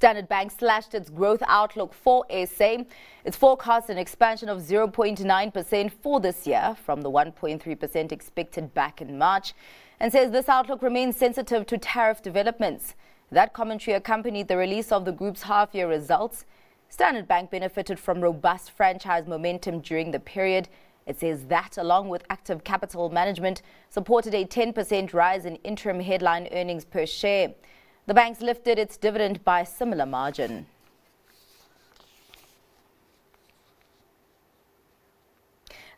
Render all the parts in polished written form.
Standard Bank slashed its growth outlook for SA. It forecasts an expansion of 0.9% for this year from the 1.3% expected back in March, and says this outlook remains sensitive to tariff developments. That commentary accompanied the release of the group's half-year results. Standard Bank benefited from robust franchise momentum during the period. It says that, along with active capital management, supported a 10% rise in interim headline earnings per share. The bank lifted its dividend by a similar margin.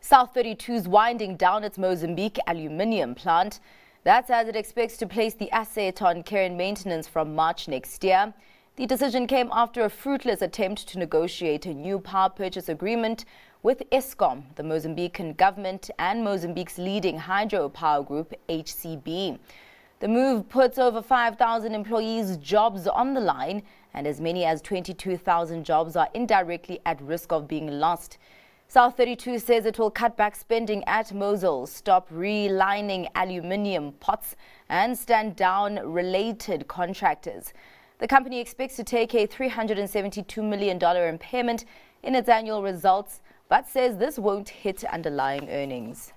South 32 is winding down its Mozambique aluminium plant. That's as it expects to place the asset on care and maintenance from March next year. The decision came after a fruitless attempt to negotiate a new power purchase agreement with Eskom, the Mozambican government, and Mozambique's leading hydropower group, HCB. The move puts over 5,000 employees' jobs on the line, and as many as 22,000 jobs are indirectly at risk of being lost. South 32 says it will cut back spending at Mosul, stop relining aluminium pots, and stand down related contractors. The company expects to take a $372 million impairment in its annual results, but says this won't hit underlying earnings.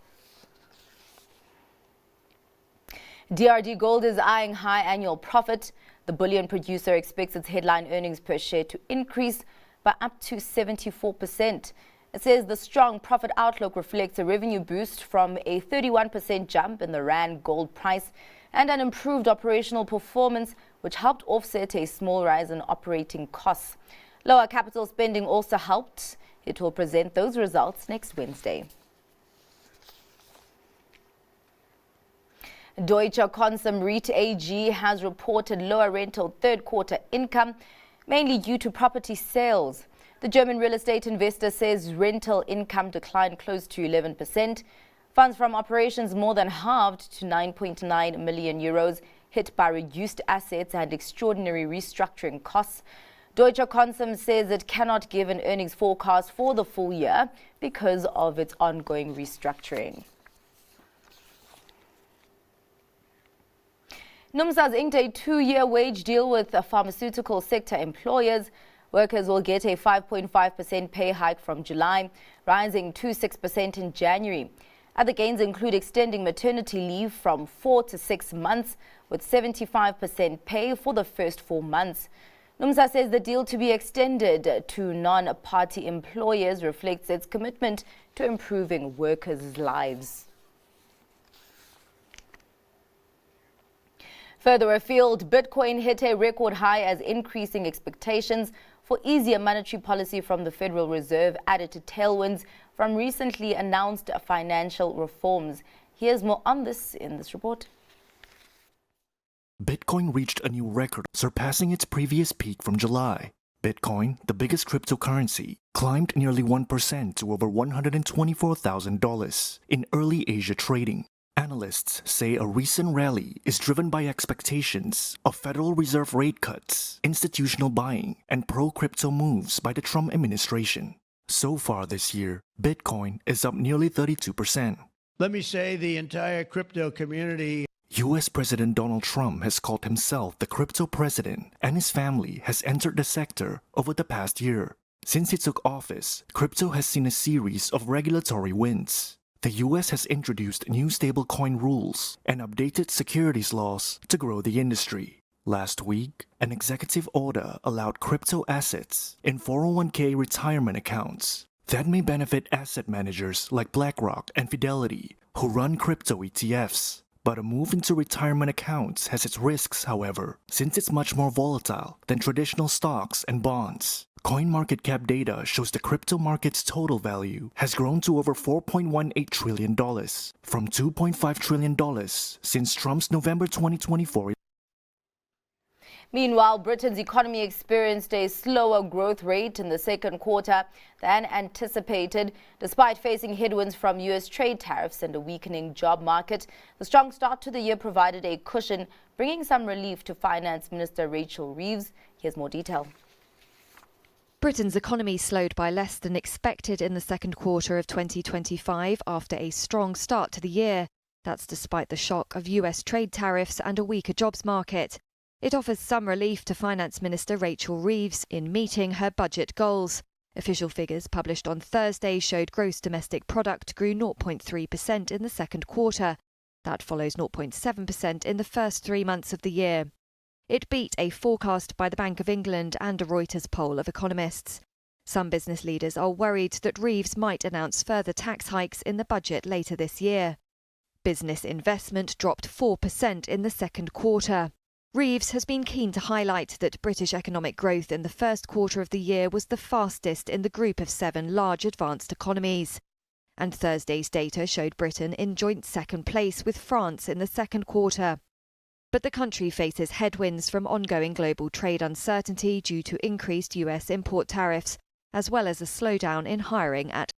DRDGold is eyeing high annual profit. The bullion producer expects its headline earnings per share to increase by up to 74%. It says the strong profit outlook reflects a revenue boost from a 31% jump in the rand gold price and an improved operational performance, which helped offset a small rise in operating costs. Lower capital spending also helped. It will present those results next Wednesday. Deutsche Konsum REIT AG has reported lower rental third-quarter income, mainly due to property sales. The German real estate investor says rental income declined close to 11%. Funds from operations more than halved to 9.9 million euros, hit by reduced assets and extraordinary restructuring costs. Deutsche Konsum says it cannot give an earnings forecast for the full year because of its ongoing restructuring. NUMSA's inked a 2-year wage deal with pharmaceutical sector employers. Workers will get a 5.5% pay hike from July, rising to 6% in January. Other gains include extending maternity leave from 4 to 6 months, with 75% pay for the first 4 months. NUMSA says the deal to be extended to non-party employers reflects its commitment to improving workers' lives. Further afield, Bitcoin hit a record high as increasing expectations for easier monetary policy from the Federal Reserve added to tailwinds from recently announced financial reforms. Here's more on this in this report. Bitcoin reached a new record, surpassing its previous peak from July. Bitcoin, the biggest cryptocurrency, climbed nearly 1% to over $124,000 in early Asia trading. Analysts say a recent rally is driven by expectations of Federal Reserve rate cuts, institutional buying, and pro-crypto moves by the Trump administration. So far this year, Bitcoin is up nearly 32%. Let me say the entire crypto community. U.S. President Donald Trump has called himself the crypto president, and his family has entered the sector over the past year. Since he took office, crypto has seen a series of regulatory wins. The U.S. has introduced new stablecoin rules and updated securities laws to grow the industry. Last week, an executive order allowed crypto assets in 401k retirement accounts. That may benefit asset managers like BlackRock and Fidelity, who run crypto ETFs. But a move into retirement accounts has its risks, however, since it's much more volatile than traditional stocks and bonds. CoinMarketCap data shows the crypto market's total value has grown to over $4.18 trillion, from $2.5 trillion since Trump's November 2024. Meanwhile, Britain's economy experienced a slower growth rate in the second quarter than anticipated. Despite facing headwinds from U.S. trade tariffs and a weakening job market, the strong start to the year provided a cushion, bringing some relief to Finance Minister Rachel Reeves. Here's more detail. Britain's economy slowed by less than expected in the second quarter of 2025 after a strong start to the year. That's despite the shock of U.S. trade tariffs and a weaker jobs market. It offers some relief to Finance Minister Rachel Reeves in meeting her budget goals. Official figures published on Thursday showed gross domestic product grew 0.3% in the second quarter. That follows 0.7% in the first 3 months of the year. It beat a forecast by the Bank of England and a Reuters poll of economists. Some business leaders are worried that Reeves might announce further tax hikes in the budget later this year. Business investment dropped 4% in the second quarter. Reeves has been keen to highlight that British economic growth in the first quarter of the year was the fastest in the group of 7 large advanced economies. And Thursday's data showed Britain in joint second place with France in the second quarter. But the country faces headwinds from ongoing global trade uncertainty due to increased US import tariffs, as well as a slowdown in hiring at